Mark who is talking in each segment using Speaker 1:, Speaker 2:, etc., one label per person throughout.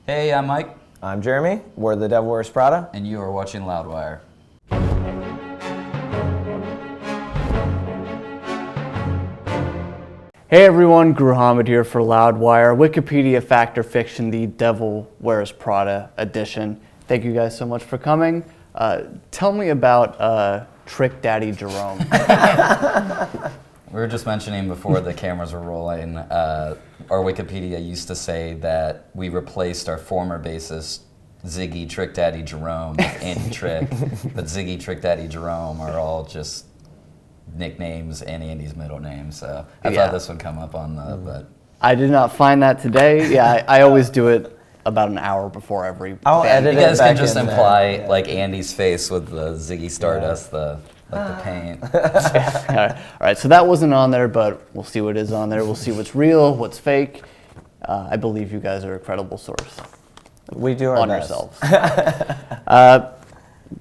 Speaker 1: Hey, I'm Mike.
Speaker 2: I'm Jeremy. We're the Devil Wears Prada.
Speaker 1: And you are watching Loudwire.
Speaker 3: Hey everyone, Gruhamed here for Loudwire, Wikipedia Fact or Fiction, the Devil Wears Prada edition. Thank you guys so much for coming. Tell me about Trick Daddy Jerome.
Speaker 1: We were just mentioning before the cameras were rolling, our Wikipedia used to say that we replaced our former bassist, Ziggy Trick Daddy Jerome, with Andy Trick. But Ziggy Trick Daddy Jerome are all just nicknames and Andy's middle name. So I thought this would come up on the, but.
Speaker 3: I did not find that today. Yeah, I always do it about an hour before every
Speaker 2: I'll
Speaker 3: band.
Speaker 2: edit
Speaker 1: You guys
Speaker 2: it back
Speaker 1: can just
Speaker 2: in
Speaker 1: imply
Speaker 2: there.
Speaker 1: like Andy's face with the Ziggy Stardust, the paint.
Speaker 3: All right, so that wasn't on there, but we'll see what is on there. We'll see what's real, what's fake. I believe you guys are a credible source.
Speaker 2: We do our
Speaker 3: on
Speaker 2: best.
Speaker 3: Yourselves.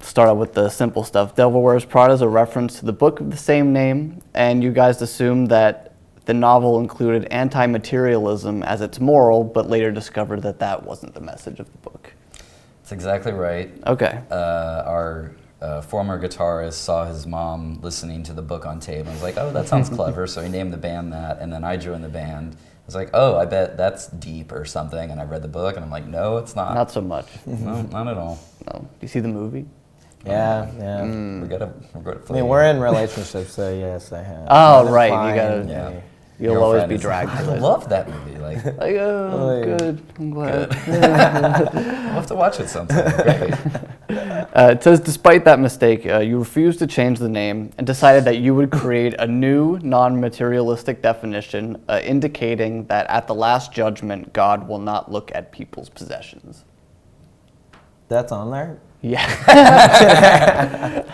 Speaker 3: Start out with the simple stuff. Devil Wears Prada is a reference to the book of the same name, and you guys assumed that the novel included anti-materialism as its moral, but later discovered that that wasn't the message of the book.
Speaker 1: That's exactly right.
Speaker 3: Okay.
Speaker 1: Our former guitarist saw his mom listening to the book on tape and was like, oh, that sounds clever, so he named the band that, and then I joined the band. I was like, oh, I bet that's deep or something, and I read the book, and I'm like, no, it's not.
Speaker 3: Not so much.
Speaker 1: No, not at all.
Speaker 3: No. Do you see the movie?
Speaker 2: Yeah.
Speaker 1: We're good at
Speaker 2: I mean, we're in relationships, so yes, I have.
Speaker 3: Oh,
Speaker 2: I'm
Speaker 3: right.
Speaker 2: fine.
Speaker 3: You gotta.
Speaker 1: Yeah.
Speaker 3: You'll always be dragged to
Speaker 1: I
Speaker 3: it.
Speaker 1: love that movie. Like,
Speaker 3: Oh, good. I'm glad.
Speaker 1: I'll have to watch it sometime. Great.
Speaker 3: It says, despite that mistake, you refused to change the name and decided that you would create a new non-materialistic definition indicating that at the last judgment, God will not look at people's possessions.
Speaker 2: That's on there?
Speaker 3: Yeah.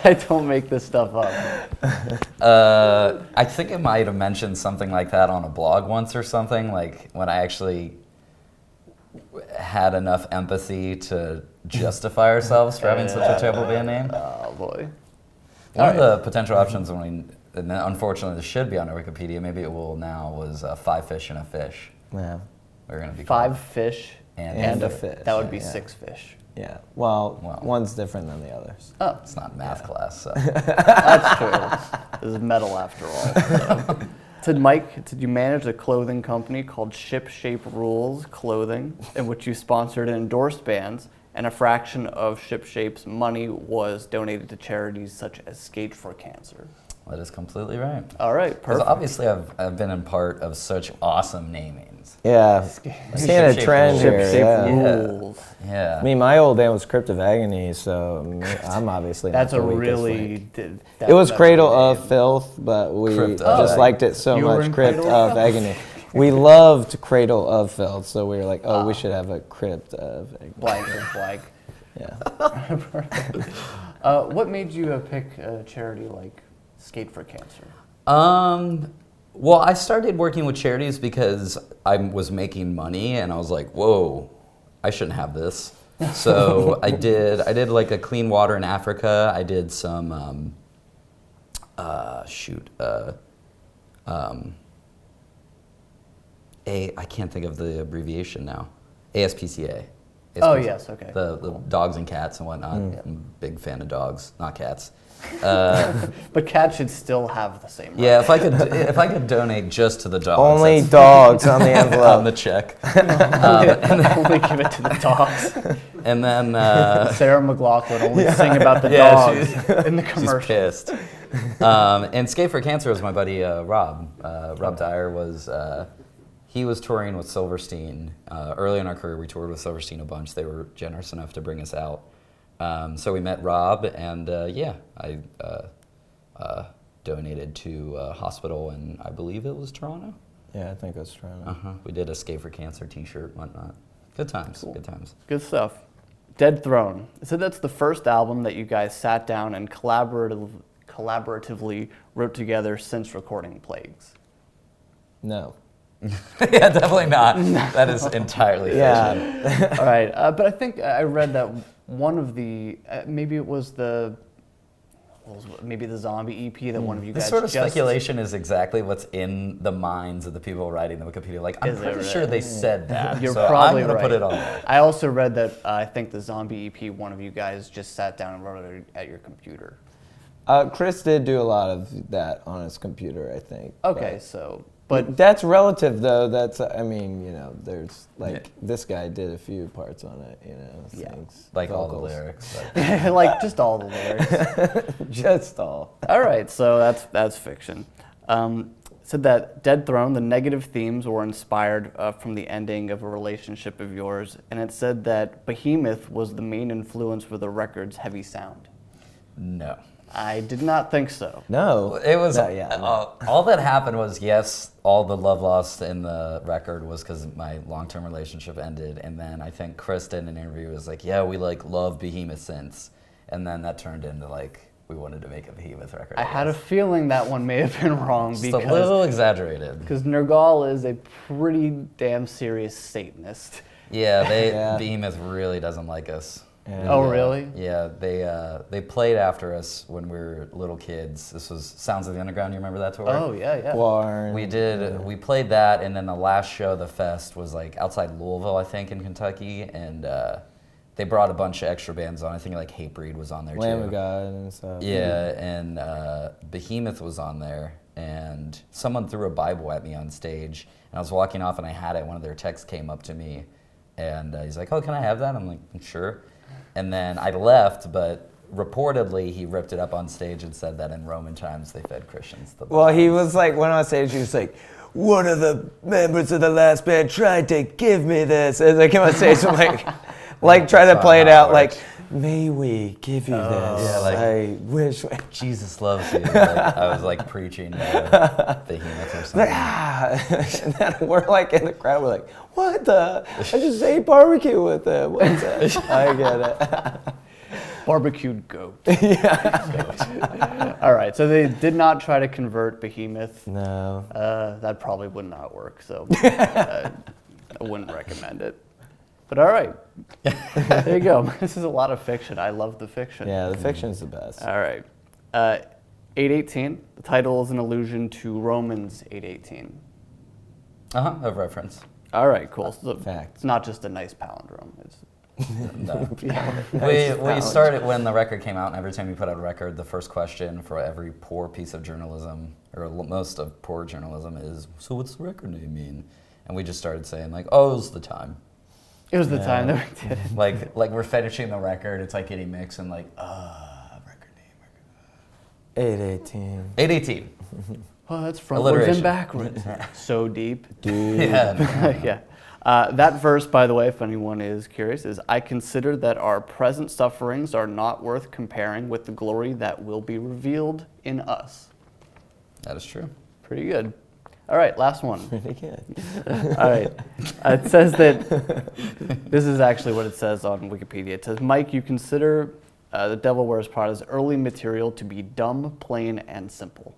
Speaker 3: I don't make this stuff up.
Speaker 1: I think I might have mentioned something like that on a blog once or something, like when I actually had enough empathy to justify ourselves for having such a terrible band name.
Speaker 3: Oh, boy.
Speaker 1: One of the potential options, and unfortunately this should be on our Wikipedia, maybe it will now, was 5 fish and a fish.
Speaker 2: Yeah.
Speaker 1: We're going to be
Speaker 3: 5 fish
Speaker 1: and
Speaker 3: a
Speaker 2: a fish.
Speaker 3: That would be
Speaker 2: Yeah.
Speaker 3: 6 fish.
Speaker 2: Yeah. Well,
Speaker 1: Wow.
Speaker 2: one's different than the others.
Speaker 3: Oh,
Speaker 1: It's not math class, so.
Speaker 3: that's true. This is metal after all. So. It said, Mike, did you manage a clothing company called Ship Shape Rules Clothing, in which you sponsored and endorsed bands, and a fraction of Ship Shape's money was donated to charities such as Skate for Cancer?
Speaker 1: That is completely right.
Speaker 3: All right,
Speaker 1: Because
Speaker 3: perfect.
Speaker 1: obviously I've been in part of such awesome namings.
Speaker 2: Yeah. I'm seeing a
Speaker 1: Ship-shape
Speaker 2: trend
Speaker 1: rules.
Speaker 2: here.
Speaker 3: Ship Shape
Speaker 2: Yeah.
Speaker 3: Rules.
Speaker 1: Yeah.
Speaker 2: I mean, my old band was Crypt of Agony, so I'm obviously
Speaker 3: That's
Speaker 2: not
Speaker 3: a
Speaker 2: the weakest
Speaker 3: really...
Speaker 2: link. It was
Speaker 3: that's
Speaker 2: Cradle
Speaker 3: a
Speaker 2: of
Speaker 3: name.
Speaker 2: Filth, but we
Speaker 1: Crypt of
Speaker 2: just
Speaker 1: Agony.
Speaker 2: liked it so
Speaker 3: You were
Speaker 2: much.
Speaker 3: in
Speaker 2: Crypt
Speaker 3: Cradle
Speaker 2: of
Speaker 3: of
Speaker 2: Agony. We loved Cradle of Filth, so we were like, oh, we should have a Crypt of Agony.
Speaker 3: Blank or blank.
Speaker 2: Yeah.
Speaker 3: What made you pick a charity like Skate for Cancer?
Speaker 1: Well, I started working with charities because I was making money, and I was like, "Whoa, I shouldn't have this." So I did like a clean water in Africa. I did some, I can't think of the abbreviation now. ASPCA.
Speaker 3: Oh, yes, okay.
Speaker 1: The dogs and cats and whatnot. I'm a big fan of dogs, not cats.
Speaker 3: But cats should still have the same right.
Speaker 1: Yeah, if I could donate just to the dogs.
Speaker 2: Only
Speaker 1: that's-
Speaker 2: dogs on the envelope.
Speaker 1: on the check.
Speaker 3: Only give it to the dogs.
Speaker 1: And then
Speaker 3: Sarah McLachlan only sing about the
Speaker 1: Yeah,
Speaker 3: dogs in the
Speaker 1: she's
Speaker 3: commercial.
Speaker 1: pissed. And Skate for Cancer was my buddy Rob. Rob Dyer was he was touring with Silverstein. Early in our career, we toured with Silverstein a bunch. They were generous enough to bring us out. So we met Rob, and I donated to a hospital in, I believe it was Toronto.
Speaker 2: Yeah, I think that's Toronto.
Speaker 1: We did a Skate for Cancer T-shirt, whatnot. Good times, good times.
Speaker 3: Good stuff. Dead Throne. So that's the first album that you guys sat down and collaboratively wrote together since recording Plagues.
Speaker 2: No.
Speaker 1: Yeah, definitely not. That is entirely fiction.
Speaker 2: Yeah.
Speaker 3: All right, but I think I read that one of the, maybe it was the maybe the zombie EP that one of you
Speaker 1: This
Speaker 3: guys
Speaker 1: sort of
Speaker 3: just...
Speaker 1: speculation is exactly what's in the minds of the people writing the Wikipedia. Like, I'm
Speaker 3: Is it
Speaker 1: pretty
Speaker 3: really?
Speaker 1: sure they said that.
Speaker 3: You're
Speaker 1: so
Speaker 3: probably
Speaker 1: I'm gonna
Speaker 3: right.
Speaker 1: put it on there.
Speaker 3: I also read that I think the zombie EP, one of you guys just sat down and wrote it at your computer.
Speaker 2: Chris did do a lot of that on his computer, I think.
Speaker 3: Okay,
Speaker 2: but
Speaker 3: so...
Speaker 2: But that's relative, though. That's, I mean, you know, there's like this guy did a few parts on it, you know, things,
Speaker 1: Like all the
Speaker 2: vocals.
Speaker 1: lyrics.
Speaker 3: like just all the lyrics.
Speaker 2: Just all.
Speaker 3: All right, so that's fiction. Said that Dead Throne, the negative themes were inspired from the ending of a relationship of yours, and it said that Behemoth was the main influence for the record's heavy sound.
Speaker 1: No.
Speaker 3: I did not think so.
Speaker 2: No.
Speaker 1: It was,
Speaker 2: No, yeah, no.
Speaker 1: all that happened was, yes, all the love lost in the record was because my long-term relationship ended. And then I think Chris did an interview, was like, yeah, we like love Behemoth since. And then that turned into like, we wanted to make a Behemoth record.
Speaker 3: I had a feeling that one may have been wrong
Speaker 1: Just a little exaggerated.
Speaker 3: because Nergal is a pretty damn serious Satanist.
Speaker 1: Yeah,
Speaker 2: Yeah.
Speaker 1: Behemoth really doesn't like us.
Speaker 2: Yeah.
Speaker 3: Oh, really?
Speaker 1: Yeah, they played after us when we were little kids. This was Sounds of the Underground. You remember that tour?
Speaker 3: Oh, yeah.
Speaker 2: Warren.
Speaker 1: We played that, and then the last show of the fest was like outside Louisville, I think, in Kentucky, and they brought a bunch of extra bands on. I think like Hatebreed was on there
Speaker 2: Lamb
Speaker 1: too.
Speaker 2: of God and stuff.
Speaker 1: Yeah, and Behemoth was on there, and someone threw a Bible at me on stage, and I was walking off, and I had it. One of their techs came up to me, and he's like, "Oh, can I have that?" I'm like, "Sure." And then I left, but reportedly he ripped it up on stage and said that in Roman times they fed Christians.
Speaker 2: Well, he was like, went on stage, he was like, one of the members of the last band tried to give me this. And I came on stage, I'm like try to play it out, like, may we give you this?
Speaker 1: Yeah, like,
Speaker 2: I wish.
Speaker 1: Jesus loves you. Like, I was like preaching Behemoth or something.
Speaker 2: And then we're like in the crowd, we're like, what the? I just ate barbecue with them. What's that? I get it.
Speaker 3: Barbecued goat. All right, so they did not try to convert Behemoth.
Speaker 2: No.
Speaker 3: That probably would not work, so I wouldn't recommend it. But all right, there you go. This is a lot of fiction. I love the fiction.
Speaker 2: Yeah, the fiction's the best.
Speaker 3: All right. 8:18. The title is an allusion to Romans 8:18.
Speaker 1: A reference.
Speaker 3: All right, cool. So
Speaker 2: Fact.
Speaker 3: it's not just a nice palindrome. It's
Speaker 1: No. We started when the record came out, and every time we put out a record, the first question for every poor piece of journalism, or most of poor journalism, is, so what's the record name mean? And we just started saying like, oh, it was the time.
Speaker 3: It was the time that we did it.
Speaker 1: Like we're finishing the record, it's like getting mixed and like, record name.
Speaker 2: 818.
Speaker 1: 818.
Speaker 3: Oh, that's frontwards and
Speaker 1: Alliteration.
Speaker 3: backwards. So deep.
Speaker 2: Dude.
Speaker 1: Yeah.
Speaker 3: Yeah. That verse, by the way, if anyone is curious, is I consider that our present sufferings are not worth comparing with the glory that will be revealed in us.
Speaker 1: That is true.
Speaker 3: Pretty good. All right, last one.
Speaker 2: Pretty good.
Speaker 3: All right. It says that, this is actually what it says on Wikipedia. It says, Mike, you consider the Devil Wears Prada's early material to be dumb, plain, and simple.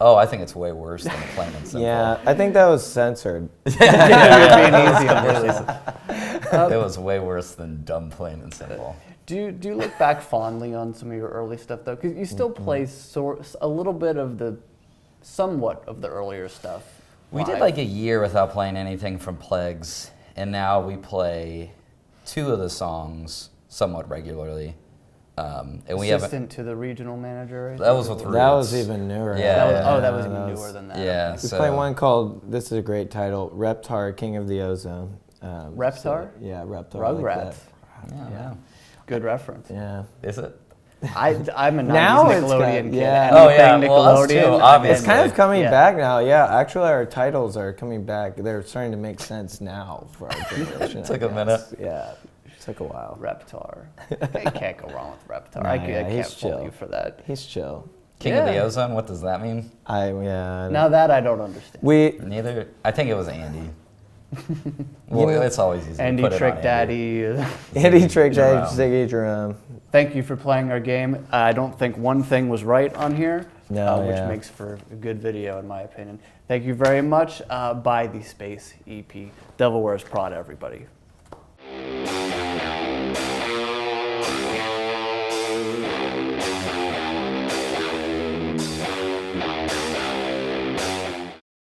Speaker 1: Oh, I think it's way worse than plain and simple.
Speaker 2: Yeah, I think that was censored.
Speaker 3: You're being easy on yourself.
Speaker 1: It was way worse than dumb, plain, and simple.
Speaker 3: Do you look back fondly on some of your early stuff, though? Because you still play a little bit of somewhat of the earlier stuff.
Speaker 1: We did
Speaker 3: live.
Speaker 1: like a year without playing anything from Plagues, and now we play 2 of the songs somewhat regularly. And we haven't.
Speaker 3: Assistant to the regional manager. I
Speaker 1: That was
Speaker 3: think,
Speaker 1: with
Speaker 3: or-
Speaker 1: Roots.
Speaker 2: That was even newer.
Speaker 1: Yeah.
Speaker 3: That was even newer than that.
Speaker 1: Yeah.
Speaker 2: We
Speaker 1: So
Speaker 2: play one called, this is a great title, Reptar, King of the Ozone.
Speaker 3: Reptar?
Speaker 2: Yeah, Reptar.
Speaker 3: Rugrats.
Speaker 1: Yeah.
Speaker 3: Good reference.
Speaker 2: Yeah.
Speaker 1: Is it?
Speaker 3: I'm a 90s
Speaker 2: Now it's
Speaker 3: Nickelodeon
Speaker 2: got-
Speaker 3: kid.
Speaker 2: yeah.
Speaker 1: Oh, yeah.
Speaker 3: Anything
Speaker 1: Well, us too,
Speaker 3: Nickelodeon,
Speaker 1: obviously.
Speaker 2: It's kind of coming
Speaker 3: Yeah.
Speaker 2: back now, yeah. Actually, our titles are coming back. They're starting to make sense now for our generation.
Speaker 1: Took
Speaker 2: I
Speaker 1: a minute.
Speaker 2: guess. Yeah, it took a while.
Speaker 3: Reptar. You can't go wrong with Reptar.
Speaker 2: Nah,
Speaker 3: I
Speaker 2: yeah,
Speaker 3: can't
Speaker 2: he's
Speaker 3: fault
Speaker 2: chill.
Speaker 3: you for that.
Speaker 2: He's chill.
Speaker 1: King of the
Speaker 3: Yeah.
Speaker 1: Ozone. What does that mean?
Speaker 2: Yeah.
Speaker 3: Now that I don't understand.
Speaker 2: We
Speaker 1: Neither. I think it was Andy. Well,
Speaker 2: know-
Speaker 1: it's always easy. to
Speaker 3: Andy
Speaker 1: put it on
Speaker 3: Trick
Speaker 1: Andy.
Speaker 3: Daddy.
Speaker 2: Andy Trick
Speaker 1: Jerome.
Speaker 2: Ziggy Jerome.
Speaker 3: Thank you for playing our game. I don't think one thing was right on here,
Speaker 2: No,
Speaker 3: which
Speaker 2: yeah.
Speaker 3: makes for a good video in my opinion. Thank you very much. Buy the Space EP. Devil Wears Prada, everybody.